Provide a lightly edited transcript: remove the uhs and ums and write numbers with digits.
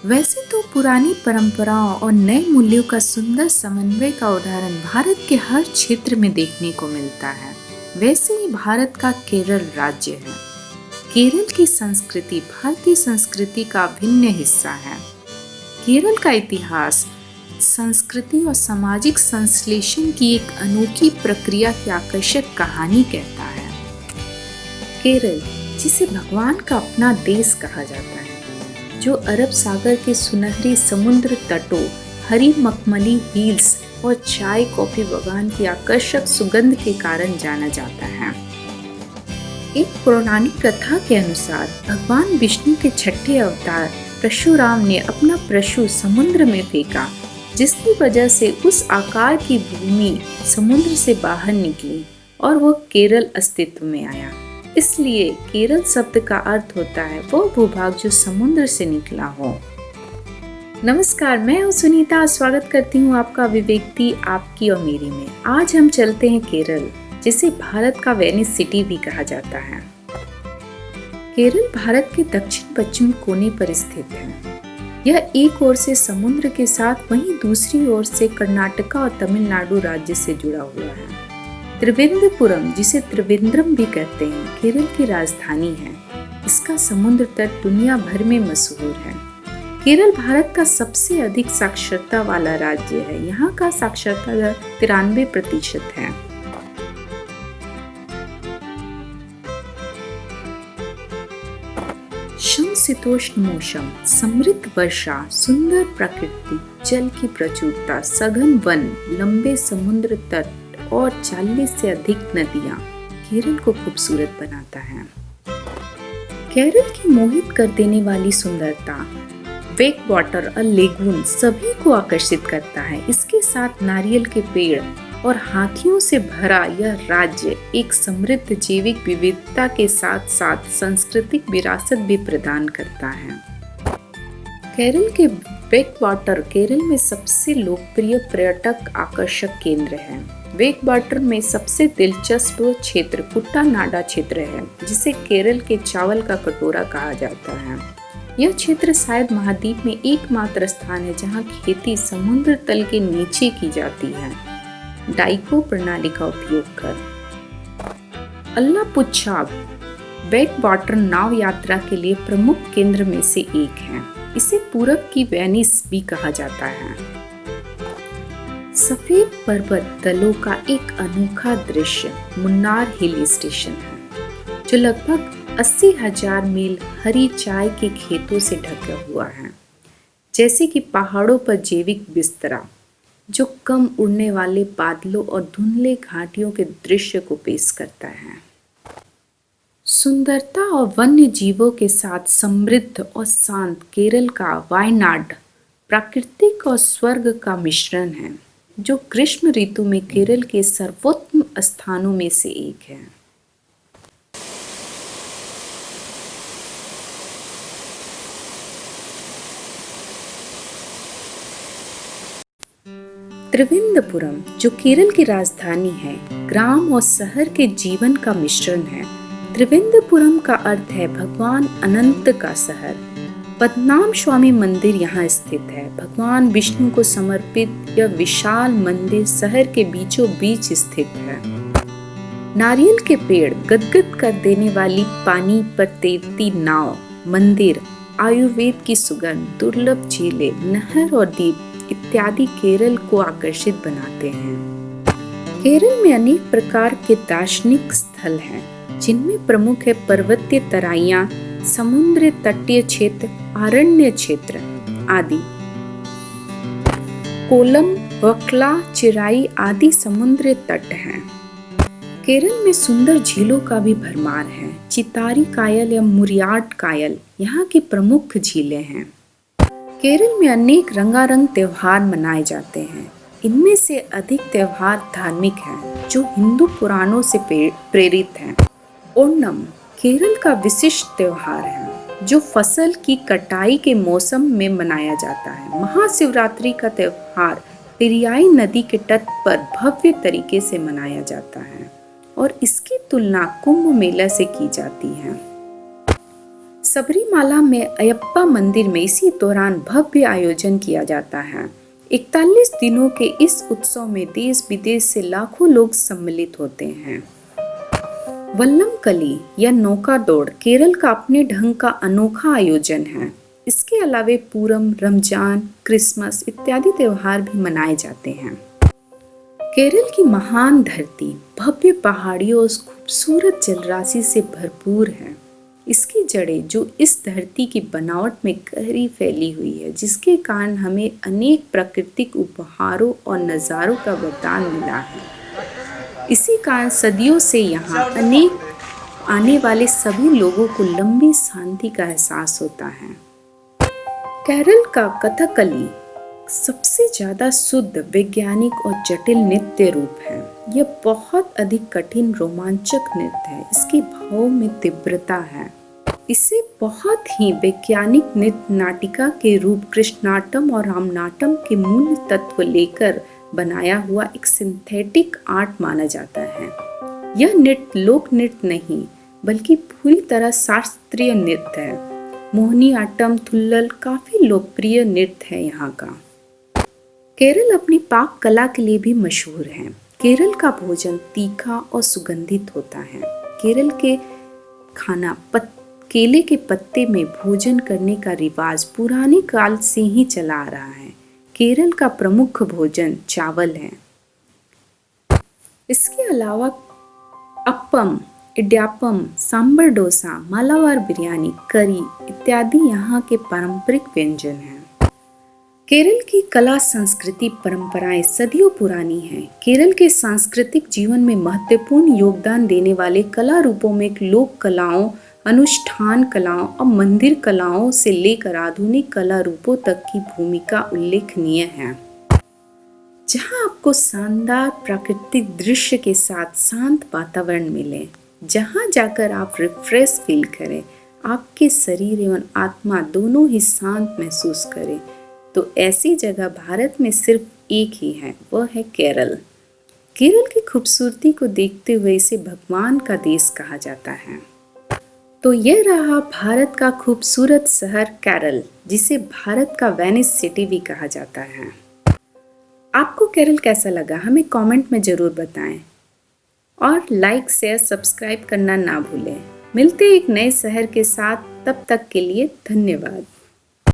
वैसे तो पुरानी परंपराओं और नए मूल्यों का सुंदर समन्वय का उदाहरण भारत के हर क्षेत्र में देखने को मिलता है। वैसे ही भारत का केरल राज्य है। केरल की संस्कृति भारतीय संस्कृति का अभिन्न हिस्सा है। केरल का इतिहास संस्कृति और सामाजिक संश्लेषण की एक अनोखी प्रक्रिया की आकर्षक कहानी कहता है। केरल, जिसे भगवान का अपना देश कहा जाता है, जो अरब सागर के सुनहरे समुद्र तटों, हरी मखमली हिल्स और चाय कॉफी बागान की आकर्षक सुगंध के कारण जाना जाता है। एक पौराणिक कथा के अनुसार भगवान विष्णु के छठे अवतार परशुराम ने अपना परशु समुद्र में फेंका, जिसकी वजह से उस आकार की भूमि समुद्र से बाहर निकली और वह केरल अस्तित्व में आया। इसलिए केरल शब्द का अर्थ होता है वो भूभाग जो समुद्र से निकला हो। नमस्कार, मैं हूँ सुनीता। स्वागत करती हूँ आपका विवेकती आपकी और मेरी में। आज हम चलते हैं केरल, जिसे भारत का वेनिस सिटी भी कहा जाता है। केरल भारत के दक्षिण पश्चिम कोने पर स्थित है। यह एक ओर से समुद्र के साथ वहीं दूसरी ओर से कर्नाटका और तमिलनाडु राज्य से जुड़ा हुआ है। त्रिवेंद्रपुरम, जिसे त्रिवेंद्रम भी कहते हैं, केरल की राजधानी है। इसका समुद्र तट दुनिया भर में मशहूर है। केरल भारत का सबसे अधिक साक्षरता वाला राज्य है। यहाँ का साक्षरता दर 93% है। समशीतोष्ण मौसम, समृद्ध वर्षा, सुंदर प्रकृति, जल की प्रचुरता, सघन वन, लंबे समुद्र तट और 40 से अधिक नदियां केरल को खूबसूरत बनाता है। केरल की मोहित कर देने वाली सुंदरता, बैक वाटर और लेगून सभी को आकर्षित करता है। इसके साथ नारियल के पेड़ और हाथियों से भरा यह राज्य एक समृद्ध जैविक विविधता के साथ साथ सांस्कृतिक विरासत भी प्रदान करता है। केरल के बैक वाटर केरल में सबसे लोकप्रिय पर्यटक आकर्षक केंद्र है। बैक वाटर में सबसे दिलचस्प क्षेत्र कुट्टानाडा क्षेत्र है, जिसे केरल के चावल का कटोरा कहा जाता है। यह क्षेत्र शायद महाद्वीप में एकमात्र स्थान है जहां खेती समुद्र तल के नीचे की जाती है, डाइको प्रणाली का उपयोग कर। अल्लापुझा बैक वाटर नाव यात्रा के लिए प्रमुख केंद्र में से एक है। इसे पूरब की वेनिस भी कहा जाता है। सफेद पर्वत दलों का एक अनोखा दृश्य मुन्नार हिल स्टेशन है, जो लगभग 80,000 मील हरी चाय के खेतों से ढका हुआ है, जैसे कि पहाड़ों पर जैविक बिस्तरा, जो कम उड़ने वाले बादलों और धुंधले घाटियों के दृश्य को पेश करता है। सुंदरता और वन्य जीवों के साथ समृद्ध और शांत केरल का वायनाड प्राकृतिक और स्वर्ग का मिश्रण है, जो ग्रीष्म ऋतु में केरल के सर्वोत्तम स्थानों में से एक है। त्रिवेंद्रपुरम, जो केरल की राजधानी है, ग्राम और शहर के जीवन का मिश्रण है। त्रिवेंद्रपुरम का अर्थ है भगवान अनंत का शहर। पद्मनाभ स्वामी मंदिर यहाँ स्थित है। भगवान विष्णु को समर्पित यह विशाल मंदिर शहर के बीचों बीच स्थित है। नारियल के पेड़, गदगद कर देने वाली पानी पर तैरती नाव, मंदिर, आयुर्वेद की सुगंध, दुर्लभ झीलें, नहर और द्वीप इत्यादि केरल को आकर्षित बनाते हैं। केरल में अनेक प्रकार के दार्शनिक स्थल हैं, जिनमें प्रमुख है पर्वतीय तराइयां, समुद्र तटीय क्षेत्र, अरण्य क्षेत्र आदि। कोलम, वक्ला, चिराई आदि समुद्र तट हैं। केरल में सुंदर झीलों का भी भरमार है। चितारी कायल या मुरियाट कायल यहाँ की प्रमुख झीलें हैं। केरल में अनेक रंगारंग त्योहार मनाए जाते हैं। इनमें से अधिक त्योहार धार्मिक हैं, जो हिंदू पुराणों से प्रेरित हैं। ओणम केरल का विशिष्ट त्योहार है, जो फसल की कटाई के मौसम में मनाया जाता है। महाशिवरात्रि का त्योहार पेरियाई नदी के तट पर भव्य तरीके से मनाया जाता है और इसकी तुलना कुंभ मेला से की जाती है। सबरीमाला में अयप्पा मंदिर में इसी दौरान भव्य आयोजन किया जाता है। 41 दिनों के इस उत्सव में देश विदेश से लाखों लोग सम्मिलित होते हैं। वल्लमकली या नौका दौड़ केरल का अपने ढंग का अनोखा आयोजन है। इसके अलावे पूरम, रमजान, क्रिसमस इत्यादि त्योहार भी मनाए जाते हैं। केरल की महान धरती भव्य पहाड़ियों और खूबसूरत जलराशि से भरपूर है। इसकी जड़ें जो इस धरती की बनावट में गहरी फैली हुई है, जिसके कारण हमें अनेक प्राकृतिक उपहारों और नज़ारों का वरदान मिला है। इसी कारण सदियों से यहाँ अनेक आने वाले सभी लोगों को लंबी शांति का एहसास होता है। केरल का कथकली सबसे ज़्यादा शुद्ध, वैज्ञानिक और जटिल नृत्य रूप है। यह बहुत अधिक कठिन, रोमांचक नृत्य है। इसके भाव में तीव्रता है। इसे बहुत ही वैज्ञानिक नृत्य नाटिका के रूप कृष्णाटम और रामनाटम के मूल तत्व लेकर बनाया हुआ एक सिंथेटिक आर्ट माना जाता है। यह नृत्य लोक नृत्य नहीं बल्कि पूरी तरह शास्त्रीय नृत्य है। मोहिनीअट्टम, थुल्लल काफी लोकप्रिय नृत्य है यहाँ का। केरल अपनी पाक कला के लिए भी मशहूर है। केरल का भोजन तीखा और सुगंधित होता है। केरल के खाना केले के पत्ते में भोजन करने का रिवाज पुराने काल से ही चला आ रहा है। केरल का प्रमुख भोजन चावल है। इसके अलावा अप्पम, इडियाप्पम, सांबर डोसा, मालाबार बिरयानी, करी इत्यादि यहाँ के पारंपरिक व्यंजन हैं। केरल की कला संस्कृति परंपराएं सदियों पुरानी हैं। केरल के सांस्कृतिक जीवन में महत्वपूर्ण योगदान देने वाले कला रूपों में लोक कलाओं, अनुष्ठान कलाओं और मंदिर कलाओं से लेकर आधुनिक कला रूपों तक की भूमिका उल्लेखनीय है। जहां आपको शानदार प्राकृतिक दृश्य के साथ शांत वातावरण मिले, जहां जाकर आप रिफ्रेश फील करें, आपके शरीर एवं आत्मा दोनों ही शांत महसूस करें, तो ऐसी जगह भारत में सिर्फ एक ही है, वह है केरल। केरल की खूबसूरती को देखते हुए इसे भगवान का देश कहा जाता है। तो यह रहा भारत का खूबसूरत शहर केरल, जिसे भारत का वेनिस सिटी भी कहा जाता है। आपको केरल कैसा लगा हमें कमेंट में ज़रूर बताएं और लाइक, शेयर, सब्सक्राइब करना ना भूलें। मिलते एक नए शहर के साथ, तब तक के लिए धन्यवाद।